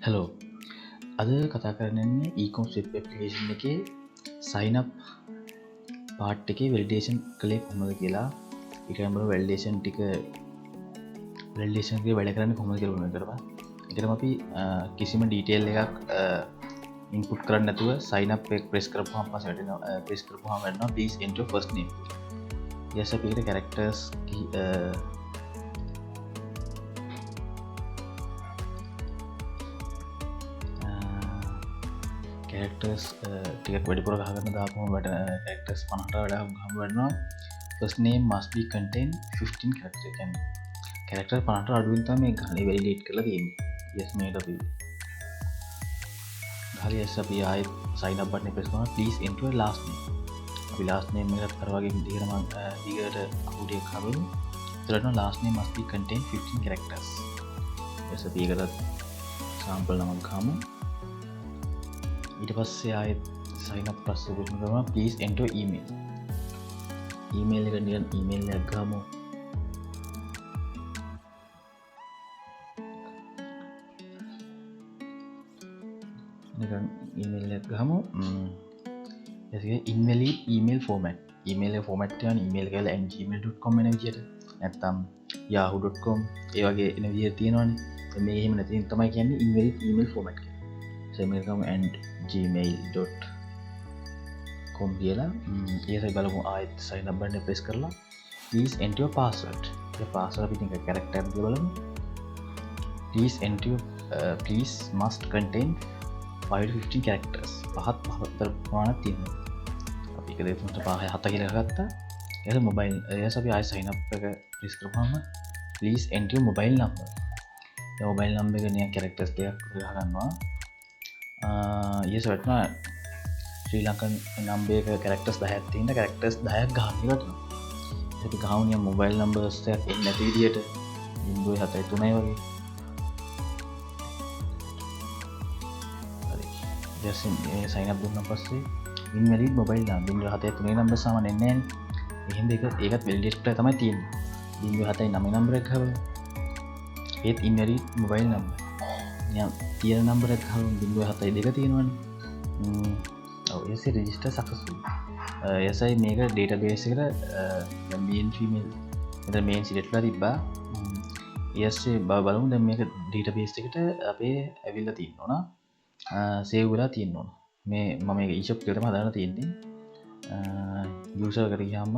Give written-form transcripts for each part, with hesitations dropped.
Hello අද කතා කරන්නේ ඊකොම් ස්විප් ඇප්ලිකේෂන් එකේ සයින් අප් පාර්ට් එකේ වැලිඩේෂන් කළේ කොහොමද කියලා. ඊට අමතරව වැලිඩේෂන් එකේ වැඩ කරන්නේ කොහොමද කියලා උනන කරපන්. ඊටම අපි කිසිම ඩීටේල් එකක් ඉන්පුට් කරන්නේ නැතුව සයින් අප් එක ප්‍රෙස් කරපුවාම පස්සේ වැටෙනවා. ප්‍රෙස් කරපුවාම වෙනවා please enter your first name. yes අපි ඒකට characters characters ටිකක් වැඩිපුර ගහගන්න දාපුවම characters 50ට වඩා ගහම වෙනවා. first name must be contain 15 character. කියන්නේ character 50ට අඩුවෙන් තමයි මේ ගහලේ validate කරලා තියෙන්නේ. yes මේකට අපි ගහලා yes අපි ආයෙත් sign up button එක press කරනවා. please enter your last name. අපි last name එකත් අර වගේ දිගට මම දිගට අකුඩියක් හරවමු. එතකොට last name must be contain 15 characters. yes අපි ඒකට sample නමක් ගහමු. ඊට පස්සේ ආයෙත් sign up ප්‍රශ්න කරනවා please enter email. email එක නිකන් email එකක් ගමු. නිකන් email එකක් ගමු. එතකොට invalid email format. email එක format කරන email එක කියලා gmail.com එන විදියට නැත්නම් yahoo.com ඒ වගේ එන විදියට තියෙනවනේ. මේ එහෙම නැති තමයි කියන්නේ invalid email format කියලා. සෙමකම and gmail.com කියලා ඒසයි බලමු. ආයෙත් sign up button එක press කරලා please enter your password. A password අපි තියක character එක බලමු. please enter your please must contain 5 to 15 characters. පහත් ප්‍රමාණයක් තියෙනවා. අපි ඒක දෙතුන්ට 5 7 කියලා ගත්තා. ඊට මොබයිල් එයාස අපි ආයෙ sign up එක press කරපුවාම please enter your mobile number. A mobile number එක නිකන් characters දෙකක් ගහගන්නවා. yes වටනවා ශ්‍රී ලංකන් නම්බර් එක characters 10ක් තියෙන characters 10ක් ගහන්න ඉවරනවා. අපි ගහමු නිකන් mobile numbers එකක් එන්නේ නැති විදියට 073 වගේ. හරි. just sign up දුන්නා පස්සේ invalid mobile number 073 number සාමාන්‍ය එන්නේ නැහැ. එහෙනම් ඒකත් validate කරලා තමයි තියෙන්නේ. 079 number එක ගහමු. ඒත් invalid mobile number. තියෙන නම්බර එක ගහමු 072 තියෙනවනේ. yes register successful. yesයි මේක database එකට main female මෙතන main select කරලා තිබ්බා. yes බලමු දැන් මේක database එකට අපේ ඇවිල්ලා තියෙනවා නා. save වෙලා තියෙනවා. මේ මම මේක e-shop එකටම හදාලා තියෙන්නේ. user එකට ගියාම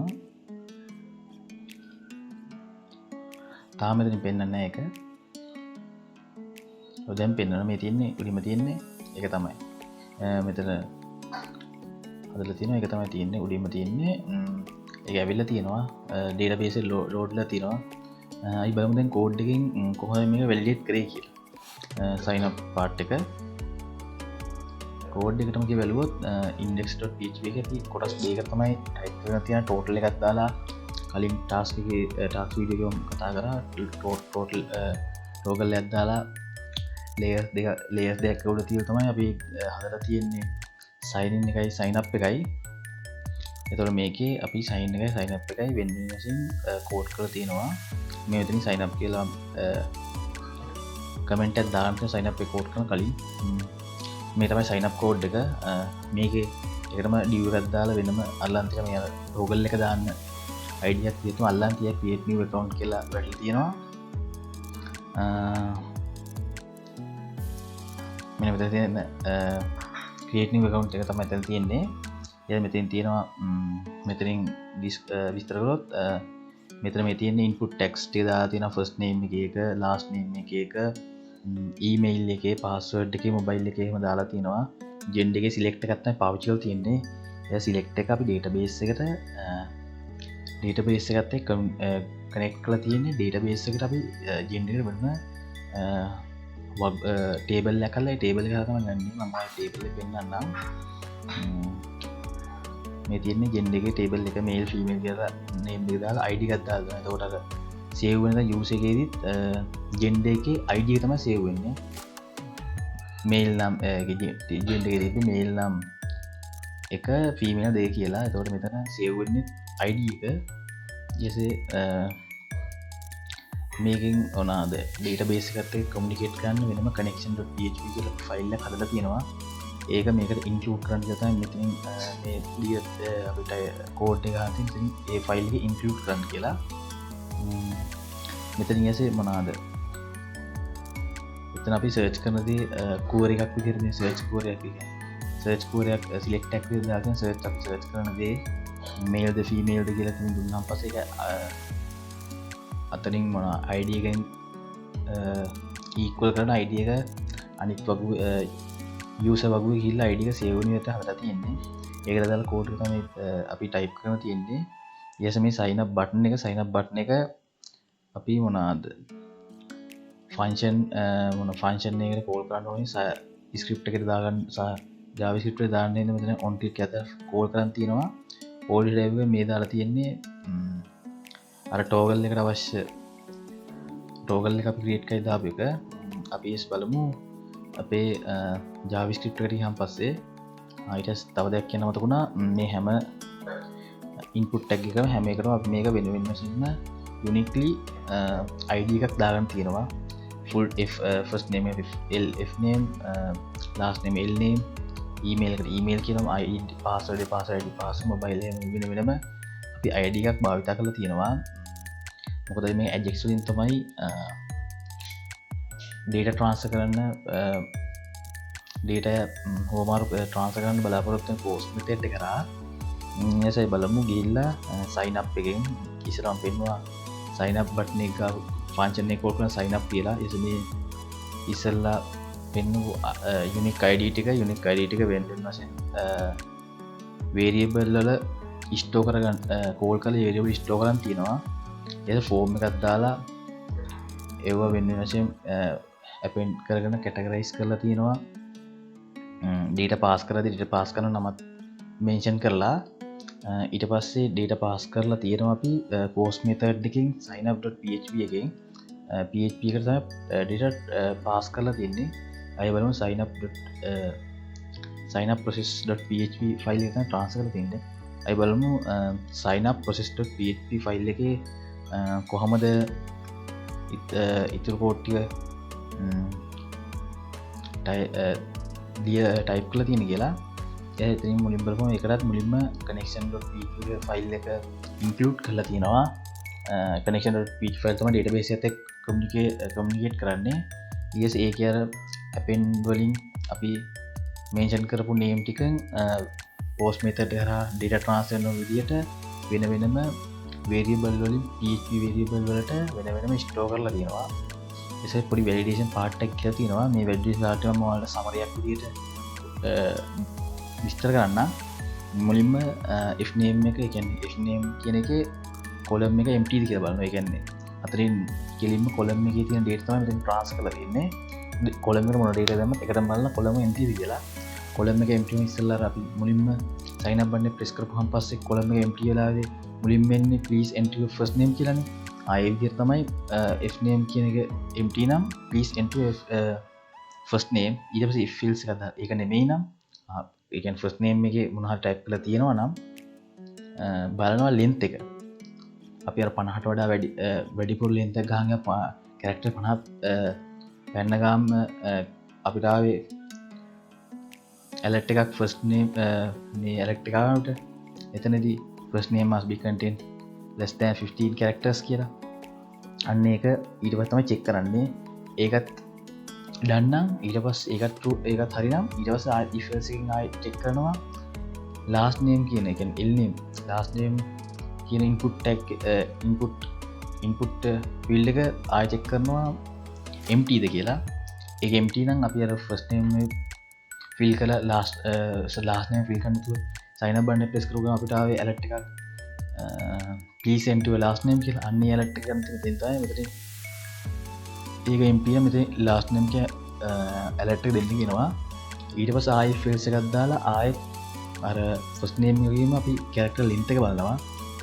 තාම මෙතන පෙන්නන්නේ නැහැ ඒක. දැන් පෙන්වන මේ තියෙන්නේ උඩින්ම තියෙන්නේ ඒක තමයි. මෙතන හදලා තියෙනවා ඒක තමයි තියෙන්නේ උඩින්ම තියෙන්නේ. ඒක ඇවිල්ලා තියෙනවා database එක load ලා තියෙනවා. අපි බලමු දැන් code එකකින් කොහොමද මේක validate කරේ කියලා. sign up part එක code එකටම ගිහ බැලුවොත් index.php එකේ කොටස් දෙකක් තමයි type කරලා තියෙන total එකක් දාලා කලින් task එකේ task video එකම කතා කරා total toggle එකක් දාලා layers දෙකක් උඩ තියලා තමයි අපි හදලා තියෙන්නේ sign in එකයි sign up එකයි. එතකොට මේකේ අපි sign එකයි sign up එකයි වෙන වෙනසින් කෝඩ් කරලා තියෙනවා. මේ මෙතනින් sign up කියලා කමෙන්ට් එකක් දාන්න sign up එක කෝඩ් කරන කලින් මේ තමයි sign up කෝඩ් එක. මේකේ ඒකටම div එකක් දාලා වෙනම අල්ලන්තික මේ toggle එක දාන්න ID එකක් තියෙනවා. අල්ලන්තිය create new account කියලා වැටලා තියෙනවා. මෙන්න මෙතන තියෙන create new account එක තමයි මෙතන තියෙන්නේ. ඊට මෙතෙන් තියෙනවා මෙතනින් විස්තර කරොත් මෙතන මේ තියෙන input text එක දාලා තියෙනවා first name එකේ එක last name එකේ එක email එකේ password එකේ mobile එකේ එහෙම දාලා තියෙනවා. gender එකේ select එකක් තමයි පාවිච්චි කරලා තියෙන්නේ. ඒ select එක අපි database එකට එක්ක connect කරලා තියෙන්නේ. database එකට අපි gender එක වෙනම ටේබල් එකකලා ටේබල් එක තමයි ගන්නේ. මම ආයේ ටේබල් එක පෙන්නන්නම්. මේ තියෙන්නේ ජෙන්ඩර් එකේ ටේබල් එක මේල් ෆීමේල් කියලා නේම් එක දාලා ID එකක් දාලා. එතකොට අර සේව් වෙන යූස් එකේදීත් ජෙන්ඩර් එකේ ID එක තමයි සේව් වෙන්නේ. මේල් නම් ජෙන්ඩර් එකේ තිබ්බේ මේල් නම් එක ෆීමේල් දෙක කියලා. එතකොට මෙතන සේව් වෙන්නේ ID එක. ඊසේ මේකින් ඔනාද ඩේට බේසිකත්තේ කමිකේට් කරන්න වෙනම කනෙක්ෂන්.php කියල ෆයිල්ල හදල තියෙනවා ඒක මේකට ඉන්කලූඩ් කරන්න ජතයි මෙතින් අපිට කෝඩ් එක හතින් ඒ ෆයිල්ක ඉන්කලූඩ් කරන්න කියලා මෙතන ඇසේ මොනාද එතන අපි සර්ච් කරනදී කෝර එකක් විදිරදි සර්ච් කෝරයක් සර්ච් කෝරයක් සිලෙක්ටක් දාගෙන සර්ච් කරනදේ මේල්ද ෆීමේල්ද කියලා තින් දුන්නම් පස එක අතරින් මොන අයිඩියගෙන් ඊක්වල් කරන අයිඩිය එක අනිත් වගු යස වගු හිල්ල අයිඩික සේවනයට හට තියෙන්නේ ඒකරදල් කෝඩ් තම අපි ටයිප් කරන තියෙන්නේ යස මේ සයින බට්න එක සයින බට්න එක අපි මොනාද ෆංෂන් මොන ෆංෂන් එකට කෝල් කරන්න ඕනි ස්ක්‍රිප්ට එකට දාගන්න ජාවිස්ක්‍රිප්ට දාන්න මෙතන ඔන්ටික් ඇත කෝල් කරන් තියෙනවා ඕඩි ඩැව මේ දාලා තියෙන්නේ අර ටෝගල් එකට අවශ්‍ය ටෝගල් එක අපි ක්‍රියේට් කරලා දාපු එක අපි බලමු අපේ ජාවිස්ක්‍රිප්ට් එකට ගියන් පස්සේ ඊට තව දෙයක් කියන්න මතකුණා මේ හැම ඉන්පුට් ටැග් එකම හැම එකටම අපි මේක වෙන වෙනම සින්න යුනික්ලි ID එකක් දාගන්න තියෙනවා full first name f name last name l name email එකට email කියනවා id password mobile වෙන වෙනම අපි ID එකක් භාවිත කරලා තියෙනවා මොකද මේ Ajax වලින් තමයි data transfer කරන්න data හෝමාරු transfer කරන්න බලාපොරොත්තු වෙන post method එක කරා එසයි බලමු ගිහිල්ලා sign up එකෙන් ඉස්සරහම පෙන්නවා sign up button එක function එක කෝල් කරන sign up කියලා එසමේ ඉස්සෙල්ලා පෙන්නු unique ID ටික වෙන වෙන වශයෙන් variable වල ස්ටෝ කරගන්න කෝල් කළ variable ස්ටෝ කරන් තියෙනවා ඒක ෆෝම් එකක් දාලා ඒව වෙන වශයෙන් append කරගෙන categorize කරලා තියෙනවා data pass කරද්දී data pass කරන නමත් mention කරලා ඊට පස්සේ data pass කරලා තියෙනවා අපි post method එකකින් signup.php එකෙන් php එකට තමයි data pass කරලා තියෙන්නේ අය බලමු signup process.php ෆයිල් එක transfer කරලා තියෙන්නේ අය බලමු signup process.php ෆයිල් එකේ කොහොමද ඉතුරු කෝඩ් ටික ටයිප් කරලා තියෙන කියලා එතින් මුලින් බලමු එකටත් මුලින්ම connection.php ෆයිල් එක ඉන්ක්ලූඩ් කරලා තියෙනවා connection.php ෆයිල් තමයි database එකත් එක්ක communicate කරන්නේ ඊස් ඒක අර append වලින් අපි mention කරපු name ටික post method කරා data transfer කරන විදියට වෙන වෙනම variable වලින් php variable වලට වෙන වෙනම store කරලා තියෙනවා එසේ පොඩි validation part එකක් කියලා තියෙනවා මේ validation part එක මම ඔයාලට summary එකක් විදියට විස්තර කරන්න මුලින්ම if name එක කියන්නේ if name කියන එකේ column එක empty ද කියලා බලනවා ඒ කියන්නේ අතරින් කෙලින්ම column එකේ තියෙන data තමයි මෙතන transfer කරලා තියෙන්නේ column එකට මොන data දැම්මත් එකටම බලලා column empty ද කියලා column එක empty ඉස්සෙල්ලා අපි මුලින්ම sign up button එක press කරපුවාන් පස්සේ column එක empty වෙලාදී මුලින්ම එන්නේ please enter your first name කියලානේ ආයේ විදිහට තමයි if name කියන එක empty නම් please enter first name ඊට පස්සේ if fields එක ඒක නෙමෙයි නම් ඒ කියන්නේ first name එකේ මොන හරි type කරලා තියෙනවා නම් බලනවා length එක අපි අර 50ට වඩා වැඩිපුර length එක ගහන character 50 ගන්න ගාම අපිට ආවේ alert එකක් first name මේ alert එක ආවට එතනදී first name must be contain less than 15 characters කියලා අන්න ඒක ඊට පස්සේ තමයි check කරන්නේ ඒකත් දන්නම් ඊට පස්සේ ඒකත් true ඒකත් හරිනම් ඊට පස්සේ ආයෙත් if else එකකින් ආයෙත් check කරනවා last name කියන එක කියන්නේ l name last name කියන input tag input field එක ආයෙ check කරනවා empty ද කියලා ඒක empty නම් අපි අර first name fill කරලා last name fill කරන්න තු sign up button එක press කරුවම අපිට ආවේ alert එකක් please enter your last name කියලා අන්න alert එක ගන්න තියෙන තමයි මෙතන ඒක empty නම් මෙතන last name කිය alert එක දෙන්න කියනවා ඊට පස්සේ ආයෙ fields එකක් දාලා ආයෙත් අර first name එකේම අපි character length එක බලනවා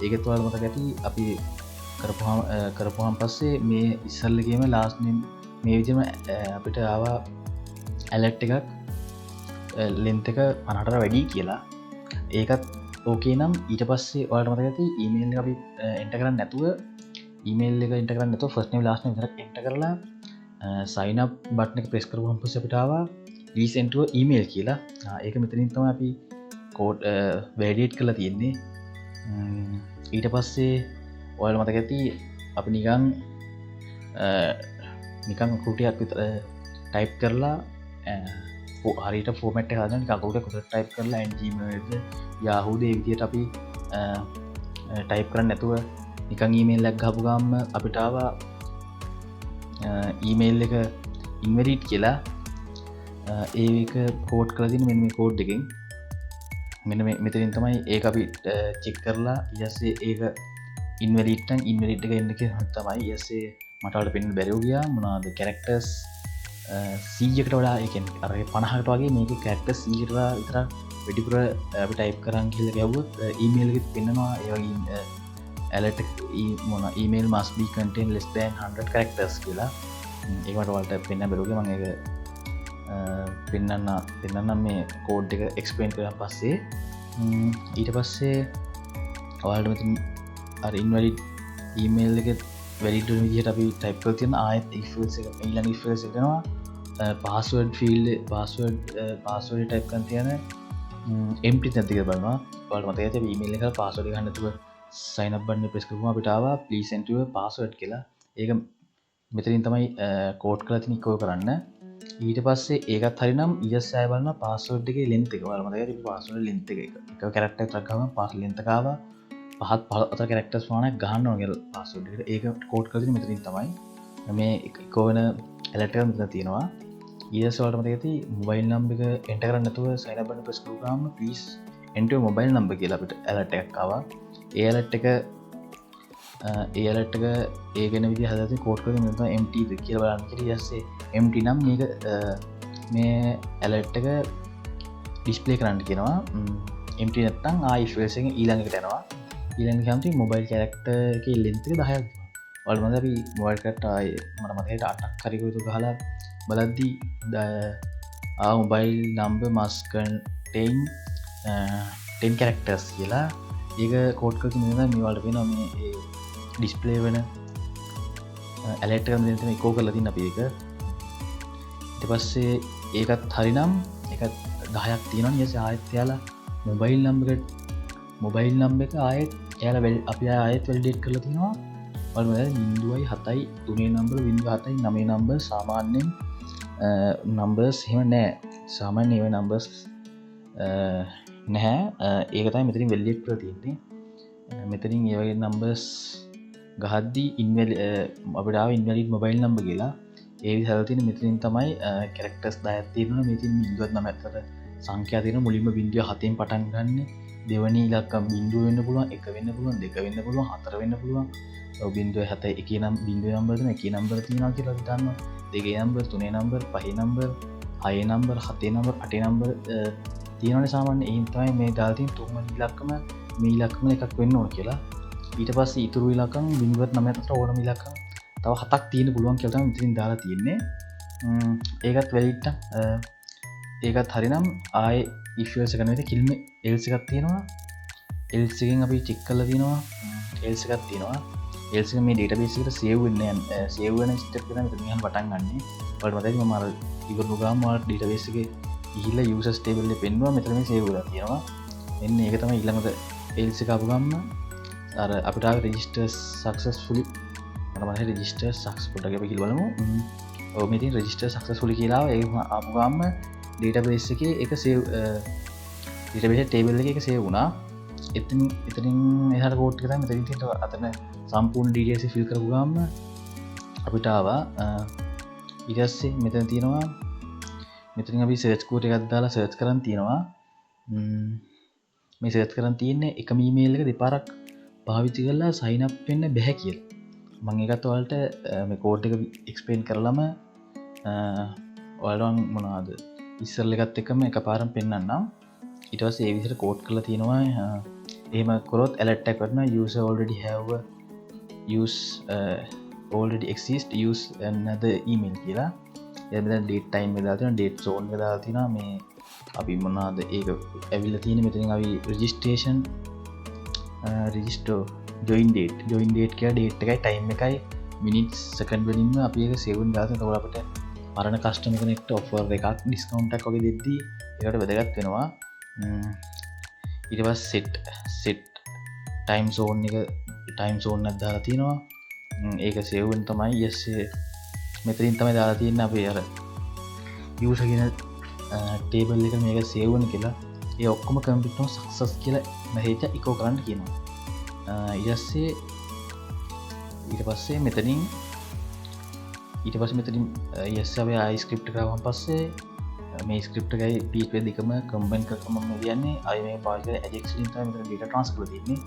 ඒකත් ඔයාලට මතක ඇති අපි කරපුවාම පස්සේ මේ ඉස්සල්ලගේම last name මේ විදිහම අපිට ආවා alert එකක් length එක 50ට වැඩි කියලා ඒකත් ඕකේ නම් ඊට පස්සේ ඔයාලට මතක ඇති email එක අපි enter කරන්නේ නැතුව ඊමේල් එක එන්ටර් කරන්න නැතුව ෆස්ට් නේම් ලාස්ට් නේම් විතරක් එන්ටර් කරලා sign up බටන් එක ප්‍රෙස් කරපුවම පස්සේ අපිට ආවා please enter your email කියලා. ඒක මෙතනින් තමයි අපි කෝඩ් වැලිඩේට් කරලා තියෙන්නේ. ඊට පස්සේ ඔයාලා මතක ඇති අපි නිකන් කුටියක් විතර ටයිප් කරලා හරියට ෆෝමට් එක හදන්න නිකන් කුටියක් විතර ටයිප් කරලා gmail yahoo ඒ විදිහට අපි ටයිප් කරන්න නැතුව නිකන් ඊමේල් එකක් ගහපු ගාම අපිට ආවා ඊමේල් එක ඉන්වැලිඩ් කියලා. ඒක කෝඩ් කරලා තියෙන මෙන්න මේ කෝඩ් එකෙන් මෙන්න මෙතනින් තමයි ඒක අපි චෙක් කරලා ඊයස්සේ ඒක ඉන්වැලිඩ් නම් ඉන්වැලිඩ් එක එන්න කියලා තමයි ඊයස්සේ මට වල පෙන්න බැරිව ගියා. මොනවාද කැරක්ටර්ස් 100කට වඩා ඒ කියන්නේ අර 50කට වගේ මේකේ කැරක්ටර්ස් 100කට වඩා විතර වැඩිපුර අපි ටයිප් කරන් කියලා ගැහුවොත් ඊමේල් එකෙත් පෙන්නනවා ඒ වගේ alert මොන email must be contain less than 100 characters කියලා. ඒක මට වලට පෙන්න බැරුව ගියා. මම ඒක පෙන්නන්න මේ කෝඩ් එක එක්ස්ප්ලেইন කරලා පස්සේ ඊට පස්සේ ඔයාලට මෙතන අර ඉන්වැලිඩ් ඊමේල් එක වැලිඩ් වෙන විදිහට අපි ටයිප් කරලා තියෙන ආයෙත් if else එක ඊළඟ if else එක දෙනවා. පාස්වර්ඩ් ෆීල්ඩ් පාස්වර්ඩ් ටයිප් කරන් තියෙන empty නැද්ද කියලා බලනවා. ඔයාලට මතකයි අපි ඊමේල් එකට පාස්වර්ඩ් ගන්න නැතුව sign up button press කරපුවම අපිට ආවා please enter your password කියලා. ඒක මෙතනින් තමයි කෝඩ් කරලා තියෙන ඉක්කෝ කරන්න. ඊට පස්සේ ඒකත් හරිනම් ඊයස් ආය බලනවා පාස්වර්ඩ් එකේ length එක. ඔයාලා මතකයි පාස්වර්ඩ් length එක. එක කැරක්ටර් එකක් ගාම පාස්වර්ඩ් length එක ආවා. පහත් අතර කැරක්ටර්ස් ප්‍රමාණයක් ගහන්න ඕන කියලා පාස්වර්ඩ් එකට. ඒක කෝඩ් කරලා තියෙන මෙතනින් තමයි මේ ඉක්කෝ වෙන alert එක මෙතන තියෙනවා. ඊයස් වලට මතකයි ඇති මොබයිල් නම්බර් එක එන්ටර් කරන්න නැතුව sign up button press කරපුවාම please enter your mobile number කියලා අපිට alert එකක් ආවා. ඒ alert එක ඒ ගැන විදිහ හදලා කෝඩ් කරගෙන මෙතන empty ද කියලා බලන්න කියලා ඊයස්සේ empty නම් මේක මේ alert එක display කරන්න කියනවා. empty නැත්නම් ආයි if else එකෙන් ඊළඟට යනවා. ඊළඟට යම්ති mobile character එකේ length එක 10ක්. ඔයාලා මම අපි mobile character ආයේ මට මතකයි 8ක් හරි කොහෙද ගහලා බලද්දි mobile number must contain 10 characters කියලා ඒක කෝඩ් කරලා තියෙනවා. මේ වලට වෙනවා මේ ඩිස්ප්ලේ වෙන alert එක මෙතන ඉකෝ කරලා තියෙන අපි ඒක. ඊට පස්සේ ඒකත් හරිනම් ඒකත් 10ක් තියෙනවා. ඊට ආයෙත් යාලා මොබයිල් නම්බර් එක ආයෙත් යාලා අපි ආයෙත් වැලිඩේට් කරලා තියෙනවා. බලමු 0.7යි 3 නම්බර 0.7යි 9 නම්බර සාමාන්‍යයෙන් නම්බර්ස් එහෙම නැහැ. සාමාන්‍ය ඒවා නම්බර්ස් නැහැ. ඒක තමයි මෙතනින් වැලිඩේට් කරලා තියෙන්නේ. මෙතනින් ඒ වගේ නම්බර්ස් ගහද්දී අපිට ආව ඉන්වැලිඩ් මොබයිල් නම්බර් කියලා. ඒ විදිහට හදලා තියෙන මෙතනින් තමයි කැරක්ටර්ස් 10ක් තියෙනවා. මෙතනින් 0.9 අතර සංඛ්‍යා තියෙනවා. මුලින්ම 0.7න් පටන් ගන්න. දෙවැනි ඉලක්කම් 0 වෙන්න පුළුවන්, 1 වෙන්න පුළුවන්, 2 වෙන්න පුළුවන්, 4 වෙන්න පුළුවන්. 0.7 එකේ නම් 0 නම්බර් තියෙනවා, එකේ නම්බර තියෙනවා කියලා අපි දන්නවා. 2 number, 3 number, 5 number, 6 number, 7 number, 8 number තියෙනවනේ සාමාන්‍ය. එහෙන් තමයි මේ දාලා තියෙන තුන්වෙනි ඉලක්කම මේ ඉලක්කම එකක් වෙන්න ඕන කියලා. ඊට පස්සේ ඉතුරු ඉලක්කම් 0.9 අතර ඕනම ඉලක්කම් තව 7ක් තියෙන්න පුළුවන් කියලා තමයි මෙතනින් දාලා තියෙන්නේ. ඒකත් වැලිඩ් ඒකත් හරිනම් ආයේ if else එක නෙවෙයි කිල්ම else එකක් තියෙනවා. else එකෙන් අපි චෙක් කරලා තියෙනවා else එකක් තියෙනවා. else එක මේ database එකට save වෙන්නේ නැහැ. save වෙන step එක තමයි මෙතනින් පටන් ගන්නෙ. ඔයාලට මතකයි මම අර ඉවරු ගාම ඔයාලට database එකේ ගිහිල්ලා users table එකේ පෙන්නුවා මෙතන මේ save වෙලා තියෙනවා. එන්න ඒක තමයි ඊළඟට else එක ආපු ගමන් අර අපිට ආව register successfully මට මතකයි register successful එක අපි කියලා බලමු. ඔව් මේ තියෙන register successfully කියලා ආව. ඒක ආපු ගමන් database එකේ ඒක save database table එකේ ඒක save වුණා. එතනින් එහාට කෝඩ් එක තමයි මෙතනින් තියෙන අතන සම්පූර්ණ details fill කරපු ගමන් අපිට ආවා. ඊට පස්සේ මෙතන තියෙනවා මෙතනින් අපි search code එකක් දාලා search කරන් තියෙනවා. මේ search කරන් තියෙන්නේ එකම email එක දෙපාරක් පාවිච්චි කරලා sign up වෙන්න බැහැ කියලා. මම ඒකත් ඔයාලට මේ කෝඩ් එක explain කරලම ඔයාලන් මොනවද ඉස්සරල එකත් එක්කම එකපාරම පෙන්නන්නම්. ඊට පස්සේ ඒ විදිහට කෝඩ් කරලා තියෙනවා. එහෙම කරොත් alert එකක් වටනවා user already have already exist use another email කියලා. එයා මෙතන date time එක දාලා තියෙනවා, date zone එක දාලා තියෙනවා. මේ අපි මොනවද ඒක ඇවිල්ලා තියෙන්නේ මෙතනින් අපි registration register ජොයින් ඩේට් කිය ඩේට් එකයි ටයිම් එකයි මිනිස් සකන් වලින්ම අපි එක සෙවුන් දාස තවලපට පරණ කස්ටම කනෙක්ට ඔෆර් එකක් ඩිස්කවන්ටක් වගේ දෙද්දී එකට වැදගත් වෙනවා ඉටවස් සෙට් ටයිම් සෝන් එක ටයිම් සෝන් අදදාලා තියෙනවා ඒක සෙවුන් තමයි යස්සේ මෙතරින් තමයි දාලා තියන්න අපේ අර යසගෙන ටේබල් එක මේක සේවන කියලා ඒ ඔක්කොම කම්පිටෝ සක්සස් කියලා මහේච එකෝ කරන්න කියනවා ඉරස්සේ ඊට පස්සේ මෙතනින් ඊට පස් මෙතරින් යස්සාවේ අයිස්ක්‍රප්ට කරවන් පස්සේ මේ ස්ක්‍රප්ටකයි පීපේ දෙකම කම්බන් කරම කියන්නේ අය මේ පාග ඇජෙක්ලින් ට ට්‍රන්ස් කර තින්නේ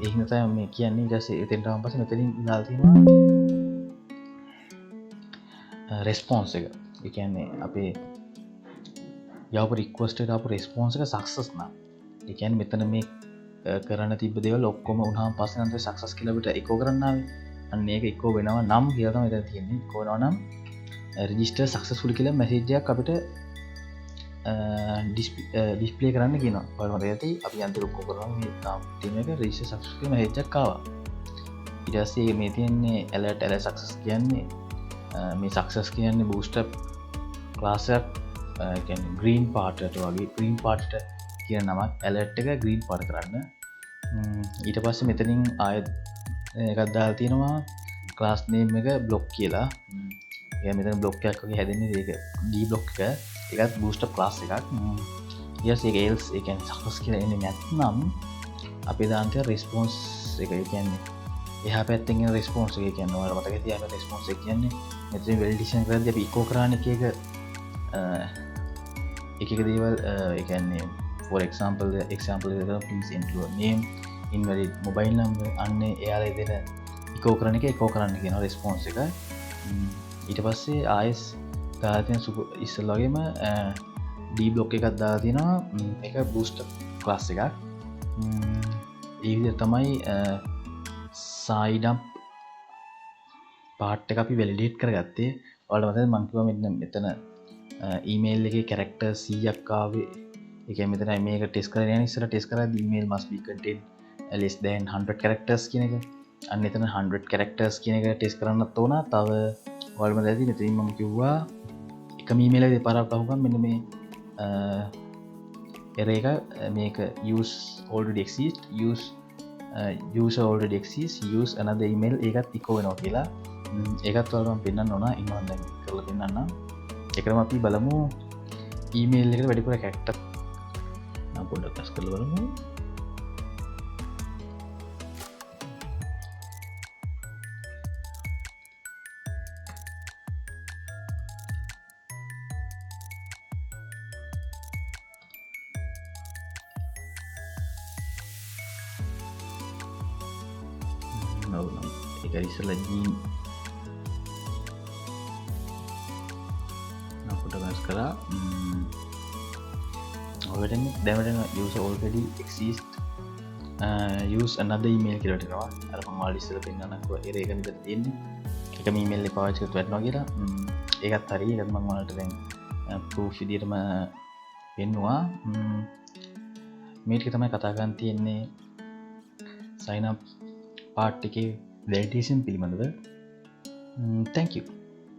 ඒහිනතය මේ කියන්නේ ජසේ එතෙන්ටම් පස මෙතරින් දාතිවා රෙස්පෝන්ස එක එකන්නේ අපේ යව රික්වස්ට අප රෙස්පෝන්ස එක සක්සස් නම් එකන් මෙතන මේ කරන්න තිබ දෙවල් ඔක්කොම උහම පසනන්ත සක්සස් කියලට එකෝ කරන්නාව අන්න ඒක එක්කෝ වෙනවා නම් කියතම එත තියෙන්නේ කෝනම් රජිස්ට සක්සස්ුල් කියලා මැසේජයක් අපිට ඩිස්පලේ කරන්න කියන පල්මට ඇති අපි අන්තරක්කෝ කරන ටීමක රිෂ සක්ස්කම හෙච්චක්කාව ඉටස්සේ මේ තියන්නේ ඇලට ඇල සක්සස් කියන්නේ මේ සක්සස් කියන්නේ බූස්ට ක්ලාසක් ග්‍රීන් පාටට වගේ ග්‍රීන් පාට්ට කියන නමක් ඇලට් එක ග්‍රීන් පාට කරන්න ඊට පස්ස මෙතනින් ආයත් එකත්දා තියෙනවා ක්ලාස් නේම් එක බ්ලොක් කියලා මෙතන බ්ලොක්කයක් වගේ හැදන්නේ ඒක ඩී බ්ලොක් එකත් බූස්ට ක්ලාස් එකක් යස් ඒල්ස් එකන් සකස් කියලා එන්න නැත්නම් අපි දාන්තය රෙස්පෝන්ස් එක කියන්නේ එහ පැත්තෙන් රෙස්පෝන්ස් එක කියන්න වල මතක තියම රෙස්පෝන්ස් එක කියන්නේ මෙත වෙල්ඩිෂන් කරද අපි ඉකෝ කරන එක දේවල් එකන්නේ for example please include name invalid mobile number අන්න එයාලා දෙන ඉකෝ කරන එක ඉකෝ කරන්න කියන රෙස්පෝන්ස් එක ඊට පස්සේ ආයස් දාතින ඉස්සල්ලගේම ඩී බ්ලොක් එකක් දා තිනවා එක බූස්ට ක්ලාස් එකක් ඒවිදි තමයි සයිඩම් පාට් එක අපි වෙලිඩේට් කරගත්තේ වල මත මංකිව මෙතන ඊමේල් එක කැරක්ටර් සීයක්කාවේ එක මෙතන මේක ටෙස් කර නිසර ටෙස් කර ඊමේල් මස්බිකට ලෙස් දැන් 100 කැරක්ටර්ස් කියන එක අන්න එතන 100 කැරක්ටර්ස් කියන එක ටෙස් කරන්නත් ඕන තව වල්ම දැති මෙතරින් මම කිව්වා එක මීමේල දෙපාරක් අහුකම් මෙන්න මේ එර එක මේක use already exist use already exist use another email ඒකත් ඉකෝ වෙනවා කියලා ඒකත් වලම පෙන්න්න ඕන ඉන්නවන්න කරල පෙන්න්න එකරම අපි බලමු ඊමේල් එකට වැඩිපුර කැක්ට පොඩ කස් කළ බලමු එක ඉස්සල ජීන් පොට ගස් කලා ඔට දැමට use already exist use another email කියලටනවා අර මංවාලිස්සල පෙන්න්නනක ඒරේකනට තියන්න එක මීමල්ල පාචකත් වැටනවා කියලා ඒකත් හරි එකත් මංවාලට දැන් පූෆිදිරම පෙන්නවා මේටක තමයි කතාගන් තියෙන්නේ සයින පාට් එක වැඩිෂන් පිළිබඳව thank you